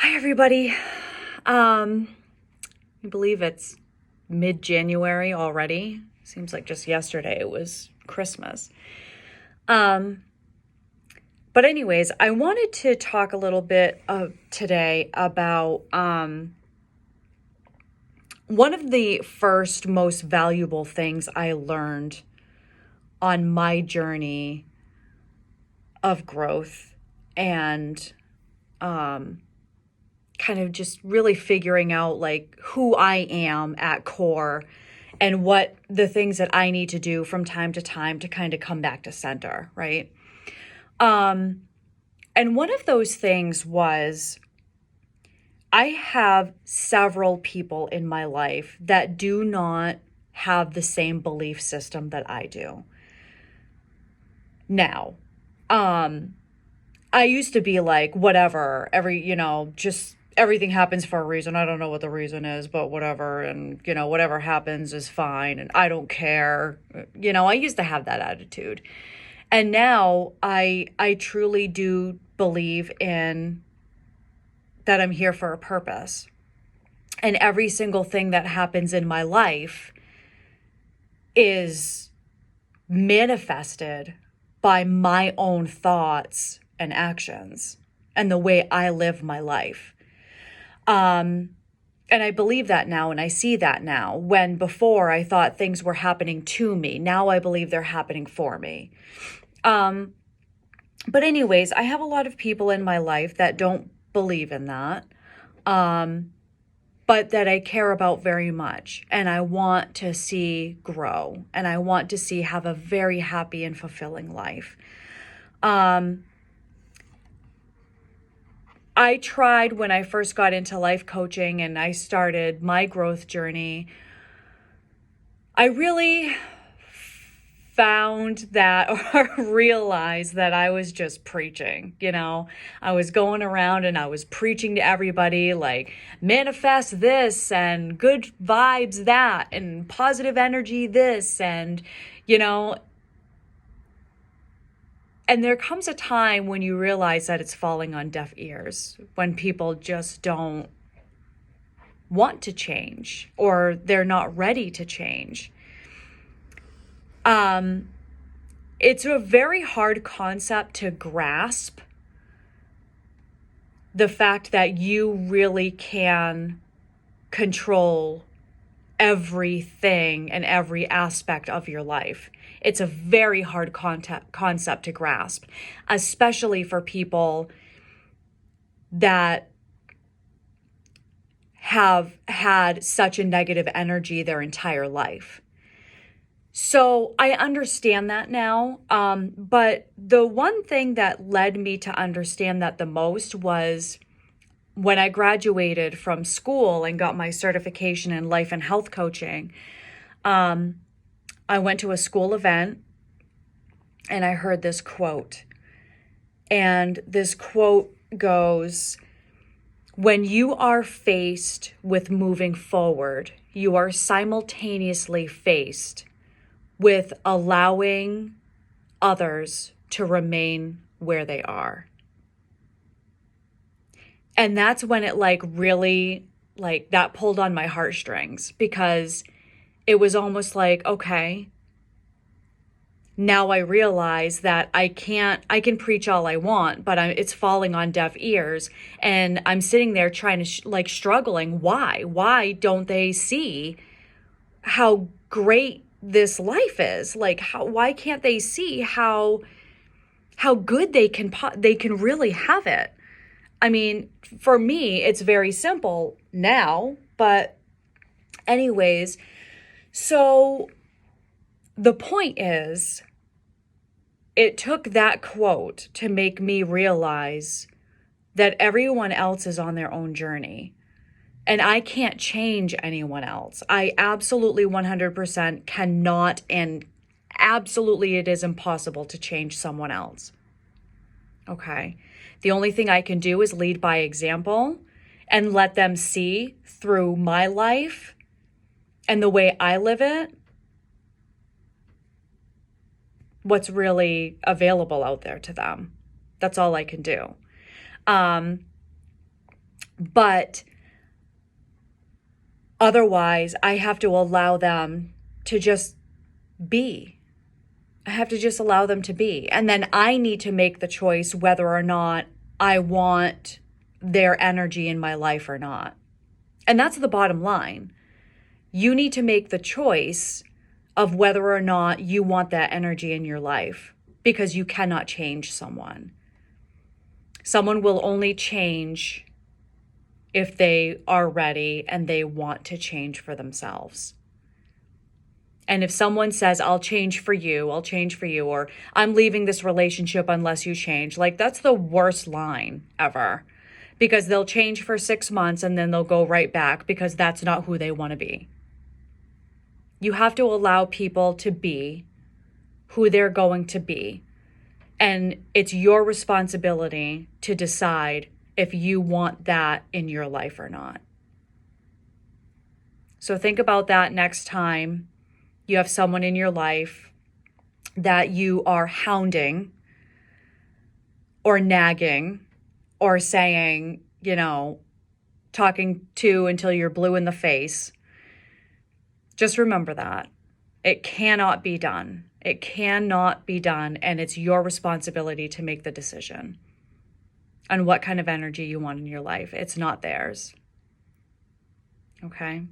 Hi, everybody. I believe it's mid-January already. Seems like just yesterday it was Christmas. Um, but anyways, I wanted to talk a little bit today about one of the first most valuable things I learned on my journey of growth and um, kind of just really figuring out like who I am at core and what the things that I need to do from time to time to kind of come back to center, right? Um, and one of those things was I have several people in my life that do not have the same belief system that I do. Now, um, I used to be like, whatever, just everything happens for a reason. I don't know what the reason is, but whatever. And, whatever happens is fine. And I don't care. I used to have that attitude. And now I truly do believe in that I'm here for a purpose. And every single thing that happens in my life is manifested by my own thoughts and actions and the way I live my life. And I believe that now and I see that now, when before I thought things were happening to me. Now I believe they're happening for me. But anyways, I have a lot of people in my life that don't believe in that, but that I care about very much and I want to see grow and I want to see have a very happy and fulfilling life. I tried when I first got into life coaching and I started my growth journey. I really found that or realized that I was just preaching. I was going around and I was preaching to everybody like manifest this and good vibes that and positive energy this and there comes a time when you realize that it's falling on deaf ears, when people just don't want to change or they're not ready to change. It's a very hard concept to grasp, the fact that you really can control everything and every aspect of your life. It's a very hard concept to grasp, especially for people that have had such a negative energy their entire life. So I understand that now. But the one thing that led me to understand that the most was when I graduated from school and got my certification in life and health coaching. I went to a school event and I heard this quote. And this quote goes, "When you are faced with moving forward, you are simultaneously faced with allowing others to remain where they are." And that's when it really that pulled on my heartstrings, because it was almost like, okay, now I realize that I can preach all I want, but it's falling on deaf ears. And I'm sitting there trying to struggling. Why don't they see how great this life is? Why can't they see how good they can really have it? I mean, for me, it's very simple now, but anyways, so the point is, it took that quote to make me realize that everyone else is on their own journey and I can't change anyone else. I absolutely 100% cannot, and absolutely it is impossible to change someone else. Okay. The only thing I can do is lead by example and let them see through my life and the way I live it what's really available out there to them. That's all I can do. But otherwise, I have to allow them to just be. I have to just allow them to be. And then I need to make the choice whether or not I want their energy in my life or not. And that's the bottom line. You need to make the choice of whether or not you want that energy in your life, because you cannot change someone. Someone will only change if they are ready and they want to change for themselves. And if someone says, I'll change for you, or I'm leaving this relationship unless you change, like, that's the worst line ever, because they'll change for 6 months and then they'll go right back because that's not who they want to be. You have to allow people to be who they're going to be. And it's your responsibility to decide if you want that in your life or not. So think about that next time you have someone in your life that you are hounding or nagging or saying, talking to until you're blue in the face. Just remember that. It cannot be done. It cannot be done, and it's your responsibility to make the decision on what kind of energy you want in your life. It's not theirs. Okay?